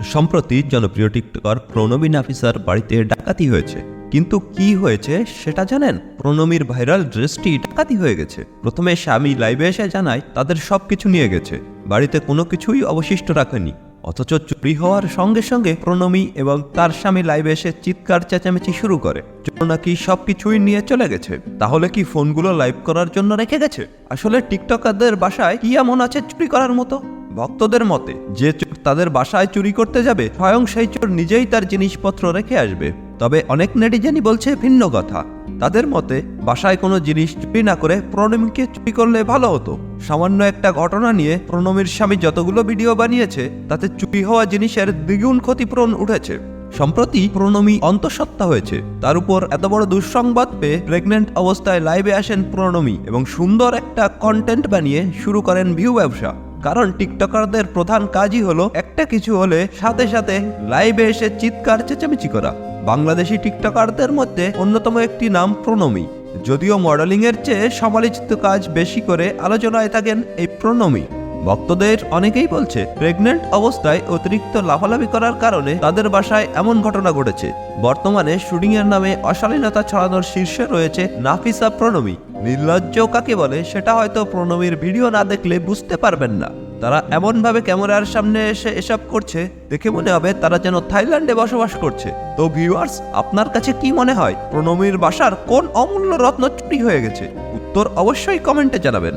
সম্প্রতি জনপ্রিয় টিকটকার প্রণবী নাফিসার বাড়িতে ডাকাতি হয়েছে, কিন্তু কি হয়েছে সেটা জানেন? প্রণবীর ভাইরাল ড্রেসটি ডাকাতি হয়ে গেছে। প্রথমে স্বামী লাইভে এসে জানায় তাদের সবকিছু নিয়ে গেছে, বাড়িতে কোনো কিছুই অবশিষ্ট রাখেনি। অথচ চুরি হওয়ার সঙ্গে সঙ্গে প্রণবী এবং তার স্বামী লাইভে এসে চিৎকার চেঁচামেচি শুরু করে, জন্য নাকি সবকিছুই নিয়ে চলে গেছে। তাহলে কি ফোনগুলো লাইভ করার জন্য রেখে গেছে? আসলে টিকটকারদের বাসায় কি এমন আছে চুরি করার মতো? ভক্তদের মতে, যে চোর তাদের বাসায় চুরি করতে যাবে, স্বয়ং সেই চোর নিজেই তার জিনিসপত্র রেখে আসবে। তবে অনেক নেটিজেনই বলছে ভিন্ন কথা। তাদের মতে, বাসায় কোনো জিনিস চুরি না করে প্রণবীকে চুরি করলে ভালো হতো। সামান্য একটা ঘটনা নিয়ে প্রণবীর স্বামী যতগুলো ভিডিও বানিয়েছে, তাতে চুরি হওয়া জিনিসের দ্বিগুণ ক্ষতিপূরণ উঠেছে। সম্প্রতি প্রণবী অন্তঃসত্ত্বা হয়েছে, তার উপর এত বড় দুঃসংবাদ পেয়ে প্রেগনেন্ট অবস্থায় লাইভে আসেন প্রণবী এবং সুন্দর একটা কন্টেন্ট বানিয়ে শুরু করেন ভিউ ব্যবসা। কারণ টিকটকারদের প্রধান কাজই হলো একটা কিছু হলে সাথে সাথে লাইভে এসে চিৎকার চেঁচামেচি করা। বাংলাদেশি টিকটকারদের মধ্যে অন্যতম একটি নাম প্রণবী। যদিও মডেলিং এর চেয়ে সমালোচিত কাজ বেশি করে আলোচনায় থাকেন এই প্রণবী। ভক্তদের অনেকেই বলছে, প্রেগনেন্ট অবস্থায় অতিরিক্ত লাফালাফি করার কারণে তাদের বাসায় এমন ঘটনা ঘটেছে। বর্তমানে শুটিং এর নামে অশালীনতা ছড়ানোর শীর্ষে রয়েছে নাফিসা প্রণবী। নির্লজ্জ কাকে বলে সেটা হয়তো প্রণবীর ভিডিও না দেখলে বুঝতে পারবেন না। তারা এমনভাবে ক্যামেরার সামনে এসে এসব করছে, দেখে মনে হবে তারা যেন থাইল্যান্ডে বসবাস করছে। তো ভিউয়ার্স, আপনার কাছে কি মনে হয়, প্রণবীর বাসার কোন অমূল্য রত্ন চুরি হয়ে গেছে? উত্তর অবশ্যই কমেন্টে জানাবেন।